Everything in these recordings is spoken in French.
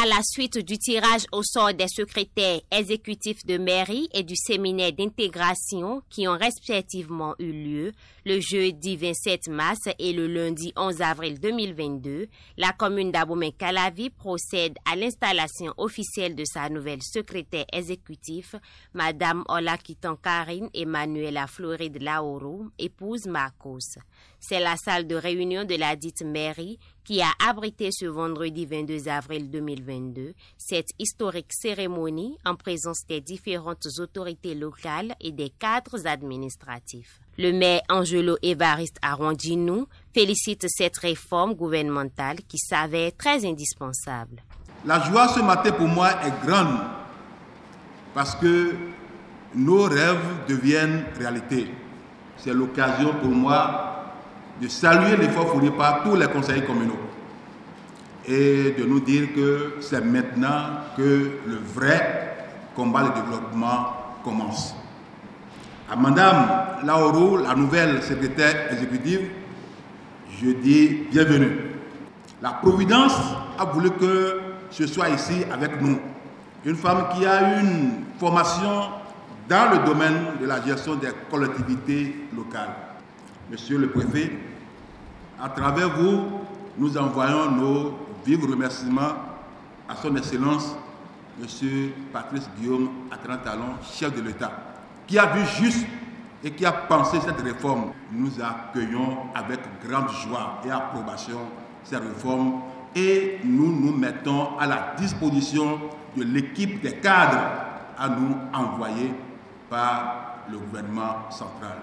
À la suite du tirage au sort des secrétaires exécutifs de mairie et du séminaire d'intégration qui ont respectivement eu lieu le jeudi 27 mars et le lundi 11 avril 2022, la commune d'Abomey-Calavi procède à l'installation officielle de sa nouvelle secrétaire exécutive, Madame Olakitan Karine Emmanuela Floride Laoro, épouse Marcos. C'est la salle de réunion de la dite mairie qui a abrité ce vendredi 22 avril 2022 cette historique cérémonie en présence des différentes autorités locales et des cadres administratifs. Le maire Angelo Évariste Arrondinou félicite cette réforme gouvernementale qui s'avère très indispensable. La joie ce matin pour moi est grande parce que nos rêves deviennent réalité. C'est l'occasion pour moi de saluer l'effort fourni par tous les conseillers communaux et de nous dire que c'est maintenant que le vrai combat de développement commence. À Madame Laoro, la nouvelle secrétaire exécutive, je dis bienvenue. La Providence a voulu que ce soit ici avec nous. Une femme qui a une formation dans le domaine de la gestion des collectivités locales. Monsieur le préfet, à travers vous, nous envoyons nos vifs remerciements à son Excellence, Monsieur Patrice Guillaume Atran-Talon, chef de l'État, qui a vu juste et qui a pensé cette réforme. Nous accueillons avec grande joie et approbation cette réforme et nous nous mettons à la disposition de l'équipe des cadres à nous envoyer par le gouvernement central.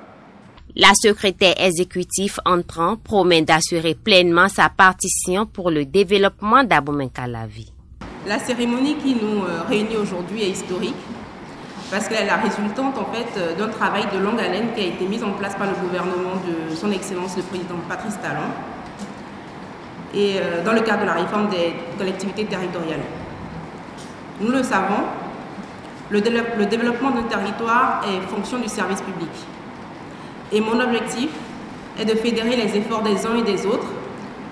La secrétaire exécutive entrant promet d'assurer pleinement sa partition pour le développement d'Abomey-Calavi. La cérémonie qui nous réunit aujourd'hui est historique parce qu'elle est la résultante en fait d'un travail de longue haleine qui a été mis en place par le gouvernement de son Excellence le Président Patrice Talon et dans le cadre de la réforme des collectivités territoriales. Nous le savons, le développement d'un territoire est fonction du service public. Et mon objectif est de fédérer les efforts des uns et des autres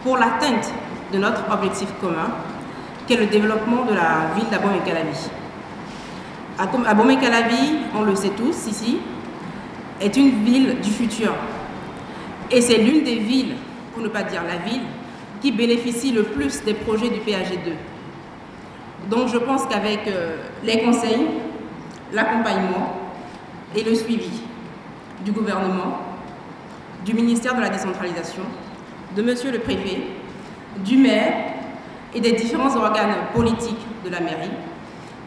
pour l'atteinte de notre objectif commun, qui est le développement de la ville d'Abomey-Calavi. Abomey-Calavi, on le sait tous ici, est une ville du futur. Et c'est l'une des villes, pour ne pas dire la ville, qui bénéficie le plus des projets du PAG2. Donc je pense qu'avec les conseils, l'accompagnement et le suivi du gouvernement, du ministère de la décentralisation, de monsieur le préfet, du maire et des différents organes politiques de la mairie,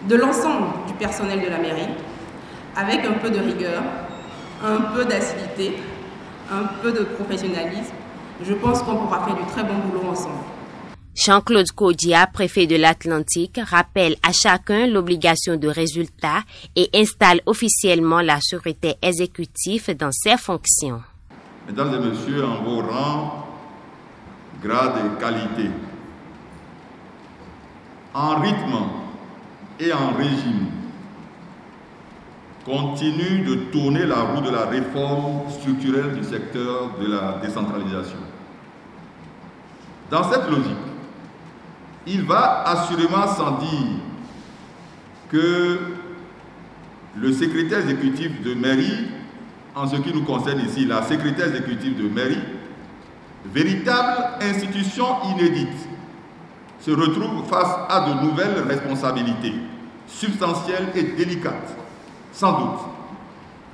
de l'ensemble du personnel de la mairie, avec un peu de rigueur, un peu d'acidité, un peu de professionnalisme, je pense qu'on pourra faire du très bon boulot ensemble. Jean-Claude Kodia, préfet de l'Atlantique, rappelle à chacun l'obligation de résultat et installe officiellement la secrétaire exécutive dans ses fonctions. Mesdames et messieurs, en vos rangs, grades et qualités, en rythme et en régime, continue de tourner la roue de la réforme structurelle du secteur de la décentralisation. Dans cette logique, il va assurément sans dire que le secrétaire exécutif de mairie, en ce qui nous concerne ici, la secrétaire exécutive de mairie, véritable institution inédite, se retrouve face à de nouvelles responsabilités, substantielles et délicates, sans doute,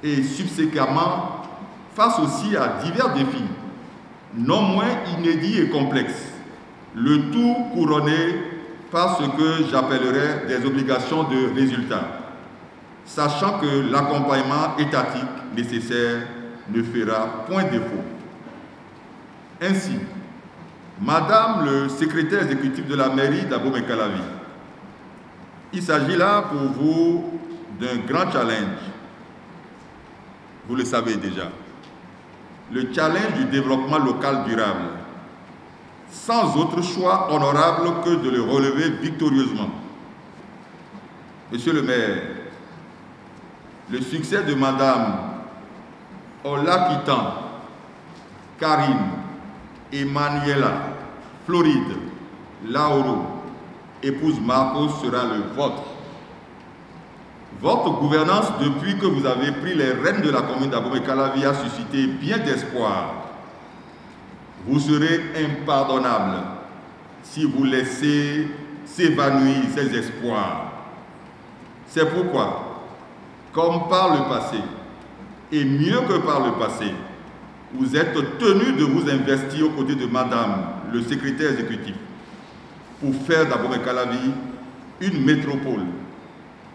et subséquemment face aussi à divers défis, non moins inédits et complexes, le tout couronné par ce que j'appellerais des obligations de résultat, sachant que l'accompagnement étatique nécessaire ne fera point défaut. Ainsi, Madame le secrétaire exécutif de la mairie d'Abomey-Calavi, il s'agit là pour vous d'un grand challenge. Vous le savez déjà. Le challenge du développement local durable, sans autre choix honorable que de le relever victorieusement. Monsieur le maire, le succès de Madame Olakitan Karine Emmanuela Floride Laoro épouse Marcos, sera le vôtre. Votre gouvernance depuis que vous avez pris les rênes de la commune d'Abomey-Calavi a suscité bien d'espoir. Vous serez impardonnable si vous laissez s'évanouir ces espoirs. C'est pourquoi, comme par le passé, et mieux que par le passé, vous êtes tenu de vous investir aux côtés de Madame le secrétaire exécutif pour faire d'Abomey-Calavi une métropole,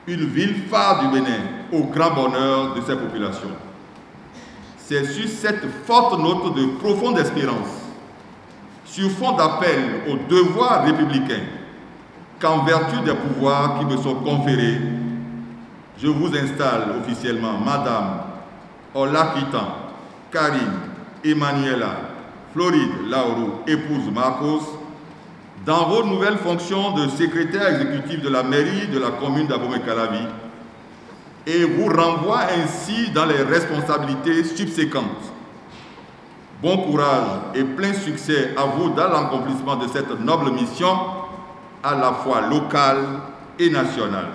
une ville phare du Bénin, au grand bonheur de ses populations. C'est sur cette forte note de profonde espérance, sur fond d'appel aux devoirs républicains, qu'en vertu des pouvoirs qui me sont conférés, je vous installe officiellement Madame Olakitan, Karine, Emmanuela, Floride, Lauro, épouse Marcos, dans vos nouvelles fonctions de secrétaire exécutif de la mairie de la commune d'Abomey-Calavi et vous renvoie ainsi dans les responsabilités subséquentes. Bon courage et plein succès à vous dans l'accomplissement de cette noble mission à la fois locale et nationale.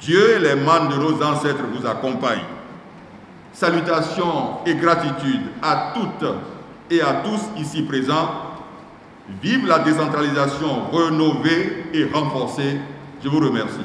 Dieu et les mânes de nos ancêtres vous accompagnent. Salutations et gratitude à toutes et à tous ici présents. Vive la décentralisation rénovée et renforcée. Je vous remercie.